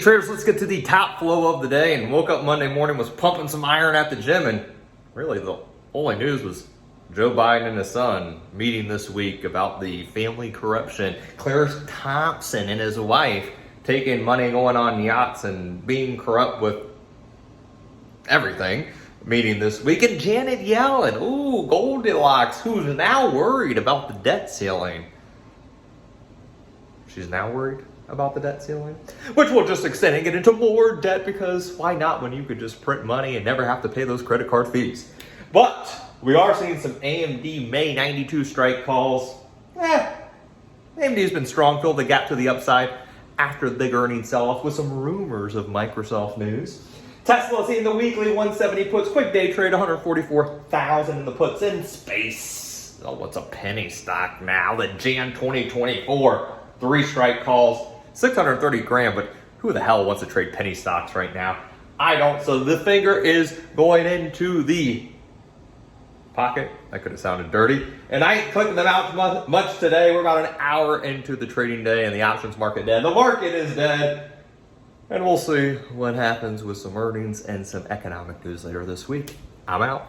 Traders, let's get to the top flow of the day. And woke up Monday morning, was pumping some iron at the gym, and really the only news was Joe Biden and his son meeting this week about the family corruption. Clarence Thompson and his wife taking money, going on yachts, and being corrupt with everything. Meeting this week. And Janet Yellen, ooh, Goldilocks, who's now worried about the debt ceiling. She's now worried about the debt ceiling, which will just extend it into more debt, because why not when you could just print money and never have to pay those credit card fees? But we are seeing some AMD May 92 strike calls. AMD's been strong, filled the gap to the upside after the big earnings sell-off with some rumors of Microsoft news. Tesla seeing the weekly 170 puts, quick day trade, 144,000 in the puts. In space, oh, what's a penny stock now? The Jan 2024, 3 strike calls, 630 grand, but who the hell wants to trade penny stocks right now? I don't. So the finger is going into the pocket. That could have sounded dirty. And I ain't clicking them out much today. We're about an hour into the trading day and the options market dead. The market is dead. And we'll see what happens with some earnings and some economic news later this week. I'm out.